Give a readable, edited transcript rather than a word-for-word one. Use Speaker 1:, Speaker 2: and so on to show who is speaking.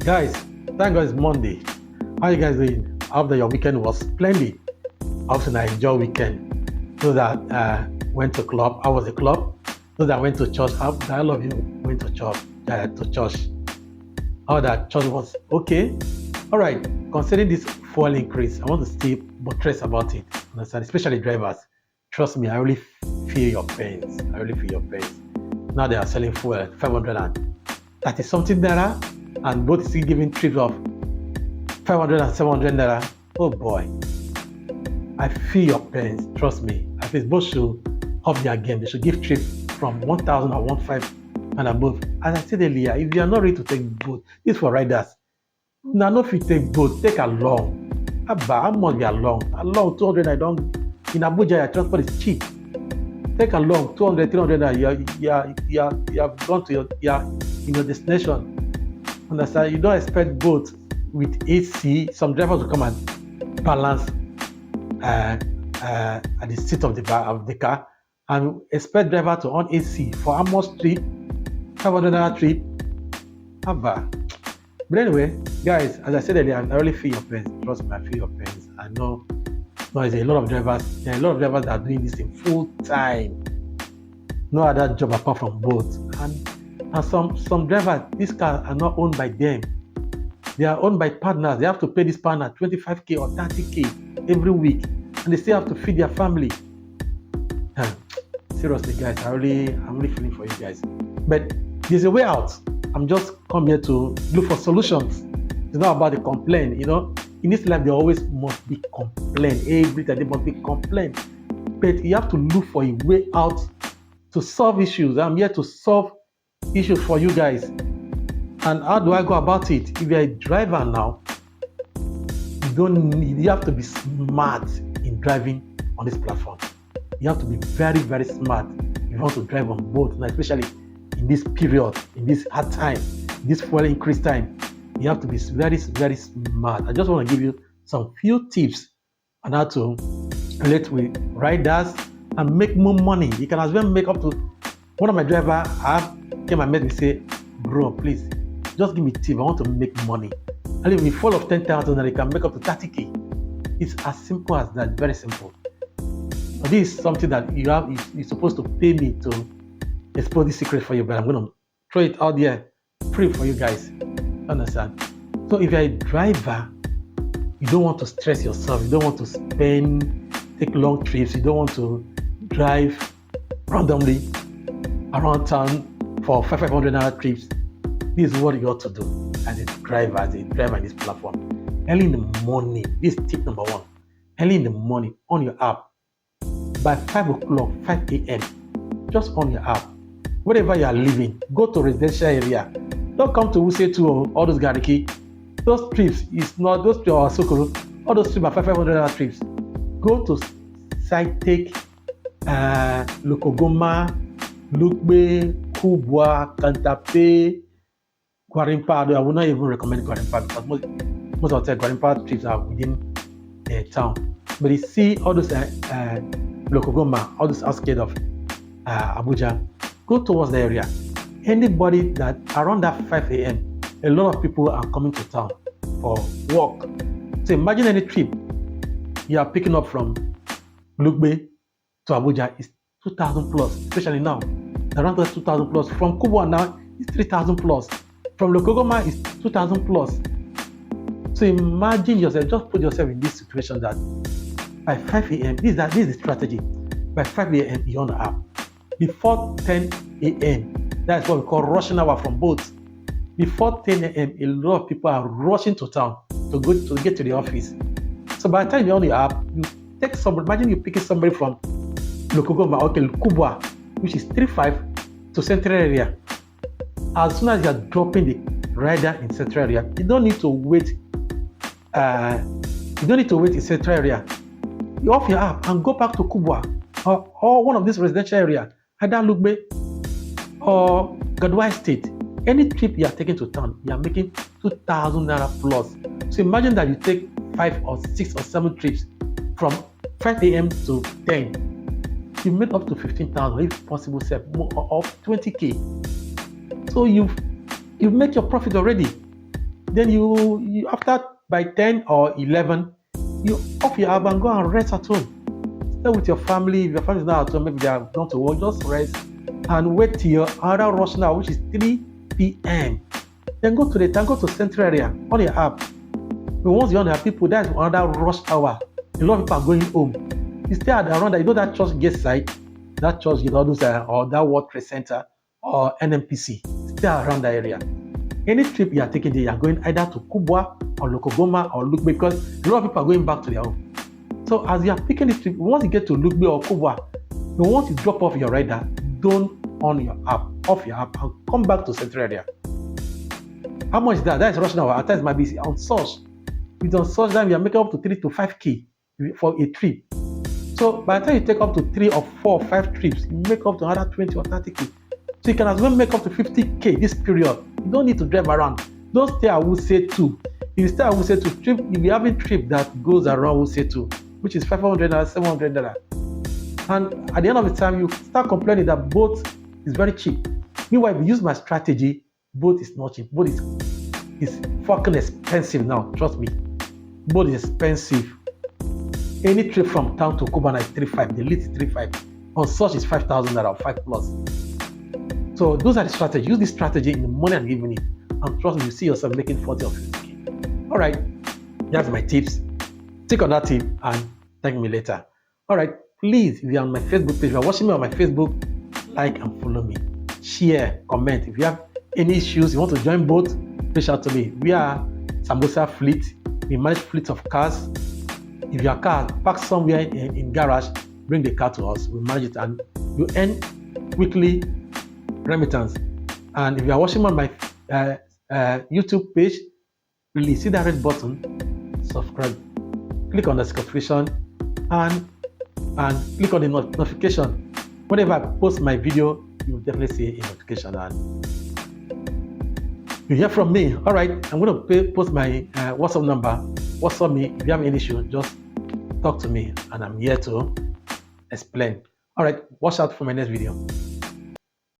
Speaker 1: Guys, thank God it's Monday. How you guys doing? I hope that your weekend was splendid. I hope that I enjoy weekend. Those that went to club, I was a club. Those that went to church, I hope that all of you went to church. How that church was okay. All right. Considering this fuel increase, I want to still buttress about it. Understand? Especially drivers. Trust me, I really feel your pains. I really feel your pains. Now they are selling fuel at 530 something naira, and both still giving trips of 500 and 700 naira. Oh boy, I feel your pains. Trust me. At least both should up their game. They should give trips from 1,000 or 1,500 and above. As I said earlier, if you are not ready to take boat, this for riders. Now, no, if you take boat, take along. How much be along? Along 200. I don't. In Abuja, your transport is cheap. Take along 200, 300. You have gone to your destination. Understand? You don't expect boat with AC. Some drivers will come and balance at the seat of the car, and expect driver to on AC for how much trip? 500 trip. Abba. But anyway, guys, as I said earlier, I really feel your pains. Trust me, I feel your pains. I know there's a lot of drivers. There are a lot of drivers that are doing this in full time. No other job apart from both. And some drivers, these cars are not owned by them. They are owned by partners. They have to pay this partner 25k or 30k every week, and they still have to feed their family. Seriously, guys, I'm really feeling for you guys. But there's a way out. I'm just come here to look for solutions. It's not about the complaint, In this life, there always must be complaint. Every time there must be complaint. But you have to look for a way out to solve issues. I'm here to solve issues for you guys. And how do I go about it? If you're a driver now, you have to be smart in driving on this platform. You have to be very, very smart if you want to drive on both, especially in this period, in this hard time, this fuel increase time. You have to be very, very smart. I just want to give you some few tips on how to relate with riders and make more money. You can as well make up to, one of my drivers came and met me say, bro, please, just give me tip. I want to make money. And if we fall of 10,000 and they can make up to 30k. It's as simple as that, very simple. But this is something that you're supposed to pay me to expose this secret for you, but I'm going to throw it out there free for you guys. Understand? So if you're a driver, you don't want to stress yourself. You don't want to take long trips. You don't want to drive randomly around town for 500 naira trips. This is what you ought to do as a driver in this platform. Early in the morning, this is tip number one. Early in the morning, on your app, by 5 o'clock, 5 a.m., just on your app, wherever you are living, go to residential area. Don't come to Wuse 2 or all those Gariki. Those trips is not those to our Sokoro. All those trips are 500 trips. Go to Saitek, Lokogoma, Lukbe, Kubwa, Kantape, Gwarimpa. I will not even recommend Gwarimpa because most of the Gwarimpa trips are within the town. But you see all those Lokogoma, all those outskirts of Abuja, go towards the area. Anybody that around that 5 a.m., a lot of people are coming to town for work. So imagine any trip you are picking up from Lugbe to Abuja is 2,000 plus, especially now. Around 2,000 plus. From Kubwa now is 3,000 plus. From Lokogoma is 2,000 plus. So imagine yourself, just put yourself in this situation that by 5 a.m., this is the strategy. By 5 a.m., you're on the app. Before 10 a.m., that's what we call rushing hour from boats. Before 10 a.m., a lot of people are rushing to town to get to the office. So by the time you're on the app, you take somebody, imagine you picking somebody from Lokogoma, okay, Kubwa, which is 35 to central area. As soon as you're dropping the rider in central area, you don't need to wait. In central area. You off your app and go back to Kubwa or one of these residential area, either Lugbe or Gadwa State. Any trip you are taking to town, you are making 2,000 naira plus. So imagine that you take 5 or 6 or 7 trips from 5 a.m. to 10. You made up to 15,000, if possible, more or 20k. So you make your profit already. Then you after by 10 or 11, you off your app and go and rest at home. Stay with your family. If your family is not at home, maybe they have gone to work, just rest and wait till your other rush now, which is 3 p.m. Then go to the town, go to central area on your app. But once you're on your people, that's another rush hour. A lot of people are going home. You stay at around that, you know that church gate side, that church gate, all those or that World Trade Center or NMPC. Stay around that area. Any trip you are taking there, you are going either to Kubwa or Lokogoma or Lukbe, because a lot of people are going back to their home. So as you are picking this trip, once you get to Lukbe or Kubwa, once you drop off your rider, don't on your app, off your app, and come back to central area. How much is that? That is rushing hour. At times might be on source. With on source, then we are making up to 3 to 5K for a trip. So by the time you take up to 3 or 4 or 5 trips, you make up to another 20 or 30K. So you can as well make up to 50K this period. You don't need to drive around. Don't stay at Wuse 2. If you stay at Wuse 2, trip, you'll be having trip that goes around Wuse 2, which is $500, $700. And at the end of the time, you start complaining that boat is very cheap. Meanwhile, if you use my strategy, boat is not cheap. Boat is fucking expensive now. Trust me. Boat is expensive. Any trip from town to Kubana is 3.5. The least is 3.5. On such is 5,000 or 5 plus. So those are the strategies. Use this strategy in the morning and evening, and trust me, you see yourself making 40 or 50K. All right, that's my tips. Take on that tip and thank me later. All right, please, if you're on my Facebook page, if you're watching me on my Facebook, like and follow me. Share, comment. If you have any issues, you want to join both, reach out to me. We are Sambusa Fleet. We manage fleets of cars. If your car parked somewhere in garage, bring the car to us. We manage it, and you earn weekly remittance. And if you are watching on my YouTube page, please see that red button, subscribe, click on the subscription, and click on the notification. Whenever I post my video, you will definitely see a notification, and you hear from me. All right, I'm going to post my WhatsApp number. WhatsApp me if you have any issue. Just talk to me, and I'm here to explain. All right, watch out for my next video.